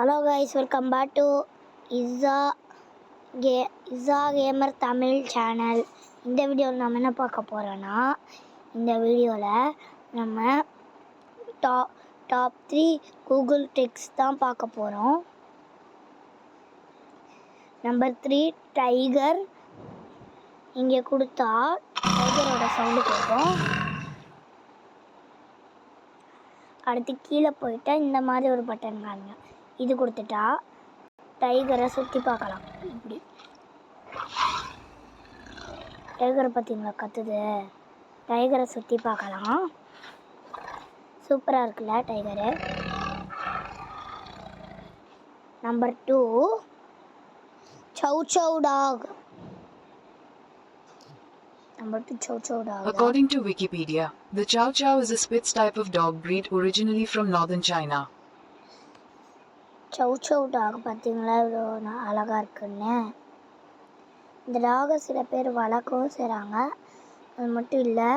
Hello guys, welcome back to Isa gamer Tamil channel. இந்த வீடியோவில் நம்ம என்ன பார்க்க போகிறோன்னா, இந்த வீடியோவில் நம்ம டாப் 3 கூகுள் ட்ரிக்ஸ் தான் பார்க்க போகிறோம். Number 3 tiger. இங்கே கொடுத்தா டைகரோட சவுண்டு கேட்கும். அடுத்து கீழே போயிட்டா இந்த மாதிரி ஒரு பட்டன் காணுங்க. இது கொடுத்துட்டா டைகரை சுற்றி பார்க்கலாம். இப்படி டைகரை பார்த்தீங்களா கத்துது. டைகரை சுற்றி பார்க்கலாம். சூப்பராக இருக்குல்ல tiger. Number 2 Chhau talk. Number 2 Chow dog. According to Wikipedia, the Chow Chow is a Spitz type of dog breed originally from northern China. Chow dog பார்த்தீங்களா இவ்வளோ அழகாக இருக்குன்னு. இந்த டாகை சில பேர் வளர்க்கவும் செய்கிறாங்க. அது மட்டும் இல்லை,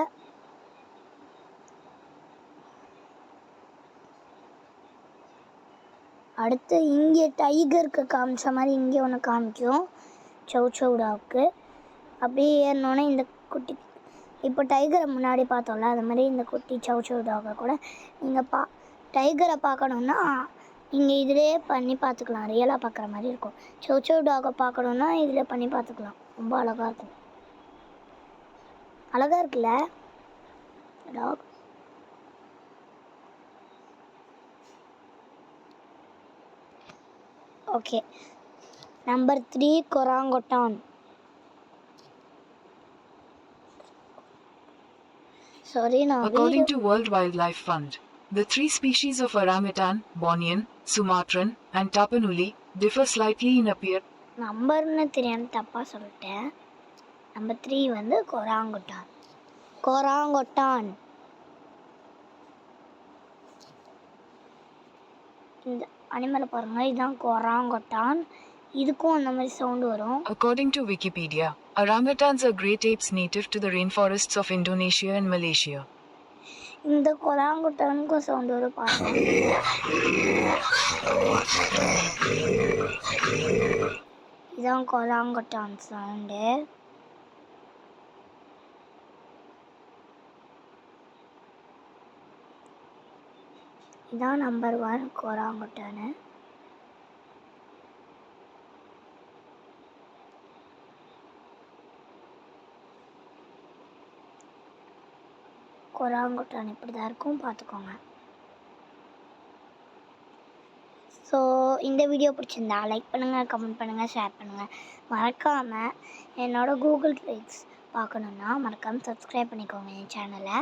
அடுத்து இங்கே டைகருக்கு காமிச்ச மாதிரி இங்கே ஒன்று காமிக்கும் சௌ டாக்கு. அப்படியே ஏறினோன்னே இந்த குட்டி, இப்போ டைகரை முன்னாடி பார்த்தோம்ல, அது மாதிரி இந்த குட்டி சௌ டாகை கூட நீங்கள் டைகரை பார்க்கணுன்னா நீங்கள் இதிலே பண்ணி பார்த்துக்கலாம். ரியலாக பார்க்குற மாதிரி இருக்கும். சௌ டாகை பார்க்கணுன்னா இதில் பண்ணி பார்த்துக்கலாம். ரொம்ப அழகாக இருக்கும். அழகாக இருக்குல்ல dog. Okay, number 3 orangutan. According to World Wildlife Fund, the 3 species of orangutan, Bornean, Sumatran, and Tapanuli, differ slightly in appearance. நம்பர்னு தெரியாம தப்பாக சொல்லிட்டேன். நம்பர் 3 வந்து கொராங்குட்டான். இந்த அனிமலை பாருங்க, இதுதான் கொராங்குட்டான். இதுக்கும் அந்த மாதிரி சவுண்டு வரும். According to Wikipedia, orangutans are great apes native to the rainforests of Indonesia and Malaysia. இந்த கொராங்குட்டானுக்கும் சவுண்டு வரும் பாருங்க. இதுதான் கொராங்குட்டான் சவுண்டு. இதான் நம்பர் 1 கொராங்குட்டானு. கொராங்குட்டான் இப்படி தான் இருக்கும், பார்த்துக்கோங்க. ஸோ இந்த வீடியோ பிடிச்சிருந்தா லைக் பண்ணுங்கள், கமெண்ட் பண்ணுங்கள், ஷேர் பண்ணுங்கள். மறக்காமல் என்னோடய கூகுள் ட்ரிக்ஸ் பார்க்கணுன்னா மறக்காமல் சப்ஸ்கிரைப் பண்ணிக்கோங்க என் சேனலை.